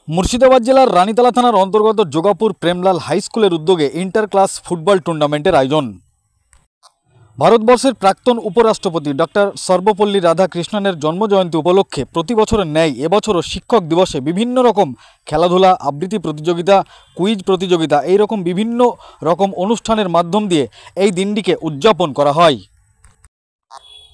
মুর্শিদাবাদ জেলার রানীতলা থানার অন্তর্গত যোগাপুর প্রেমলাল হাই স্কুলের উদ্যোগে ইন্টার ক্লাস ফুটবল টুর্নামেন্টের আয়োজন। ভারতবর্ষের প্রাক্তন উপরাষ্ট্রপতি ডক্টর সর্বপল্লী রাধাকৃষ্ণনের জন্মজয়ন্তী উপলক্ষে প্রতি বছরের ন্যায় এবছরও শিক্ষক দিবসে বিভিন্ন রকম খেলাধুলা, আবৃত্তি প্রতিযোগিতা, কুইজ প্রতিযোগিতা এইরকম বিভিন্ন রকম অনুষ্ঠানের মাধ্যম দিয়ে এই দিনটিকে উদযাপন করা হয়।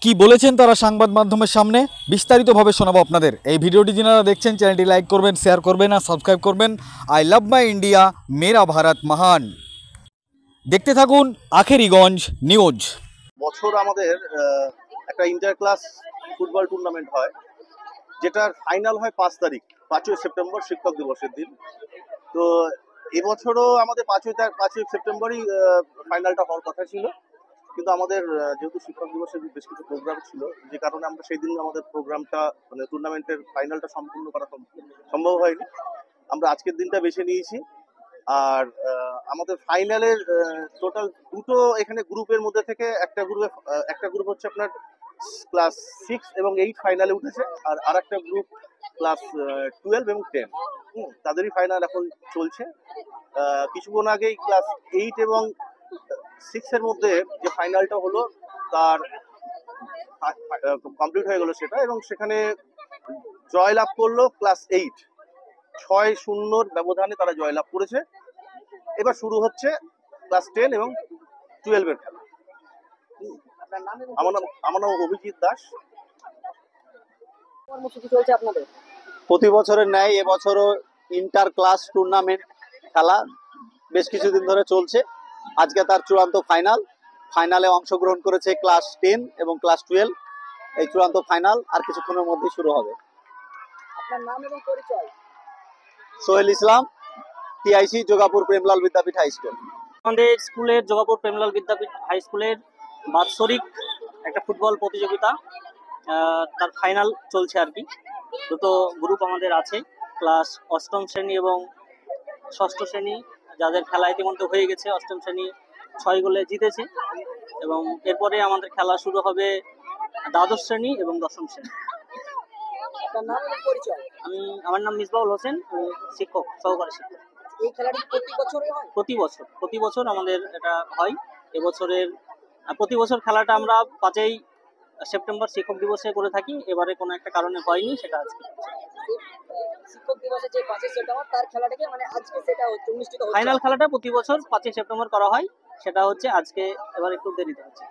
কি বলেছেন তারা সংবাদ মাধ্যমের সামনে বিস্তারিতভাবে শোনাবো আপনাদের। এই ভিডিওটি যারা দেখছেন চ্যানেলটি লাইক করবেন, শেয়ার করবেন আর সাবস্ক্রাইব করবেন। আই লাভ মাই ইন্ডিয়া, মেরা ভারত মহান। দেখতে থাকুন আখেরিগঞ্জ নিউজ। বছর আমাদের একটা ইন্টার ক্লাস ফুটবল টুর্নামেন্ট হয়, যেটার ফাইনাল হয় 5 সেপ্টেম্বর শিক্ষক দিবসের দিন। তো এবছরও আমাদের 5 সেপ্টেম্বরই ফাইনালটা হওয়ার কথা ছিল, কিন্তু আমাদের যেহেতু শিক্ষক দিবসের বেশ কিছু প্রোগ্রাম ছিল, যে কারণে আমরা সেই দিন আমাদের প্রোগ্রামটা মানে টুর্নামেন্টের ফাইনালটা সম্পূর্ণ করা সম্ভব হয়নি। আমরা আজকের দিনটা বেছে নিয়েছি। আর আমাদের ফাইনালের টোটাল দুটো এখানে গ্রুপের মধ্যে থেকে একটা গ্রুপ হচ্ছে আপনার ক্লাস 6 এবং 8 ফাইনালে উঠেছে, আর আরেকটা গ্রুপ ক্লাস 12 এবং 10 তাদেরই ফাইনাল এখন চলছে। কিছুক্ষণ আগেই ক্লাস 8 এবং 6 এর মধ্যে যে ফাইনালটা হলো তার কমপ্লিট হয়ে গেল সেটা, এবং সেখানে জয়লাভ করলো ক্লাস 8, 6-0 ব্যবধানে তারা জয়লাভ করেছে। এবার শুরু হচ্ছে ক্লাস 10 এবং 12 এর খেলা। আমার নাম অভিজিৎ দাস। প্রতি বছরের ন্যায় এবছরও ইন্টার ক্লাস টুর্নামেন্ট খেলা বেশ কিছুদিন ধরে চলছে। আজকে তার চূড়ান্ত ফাইনালে অংশগ্রহণ করেছে ক্লাস 10 এবং ক্লাস 12। এই চূড়ান্ত ফাইনাল আর কিছুক্ষণের মধ্যে শুরু হবে। আপনার নাম এবং পরিচয়? সোহেল ইসলাম, টিআইসি যোগাপুর প্রেমলাল বিদ্যাপীঠ হাই স্কুল। আমাদের স্কুলের যোগাপুর প্রেমলাল বিদ্যাপীঠ হাই স্কুলের বাৎসরিক একটা ফুটবল প্রতিযোগিতা, তার ফাইনাল চলছে আর কি। দুটো গ্রুপ আমাদের আছে, ক্লাস 8ম শ্রেণী এবং 6ষ্ঠ শ্রেণী, যাদের খেলা ইতিমধ্যে হয়ে গেছে। 8ম শ্রেণী 6 গোলে জিতেছে, এবং এরপরে আমাদের খেলা শুরু হবে দ্বাদশ শ্রেণী এবং 10ম শ্রেণী। আপনার নাম এবং পরিচয়? আমার নাম মিসবাউল হোসেন, শিক্ষক, সহকারী শিক্ষক। এই খেলাটি প্রতি বছরই হয়? প্রতি বছর আমাদের এটা হয়। এবছরের প্রতি বছর খেলাটা আমরা 5 সেপ্টেম্বর শিক্ষক দিবসে করে থাকি। এবারে কোনো একটা কারণে হয়নি, সেটা আজকে শিক্ষক দিবসে যে 5 সেপ্টেম্বর তার খেলাটাকে মানে আজকে সেটা অনুষ্ঠিত হচ্ছে। ফাইনাল খেলাটা প্রতি বছর 5 সেপ্টেম্বর করা হয়, সেটা হচ্ছে আজকে এবার একটু দেরিতে হচ্ছে।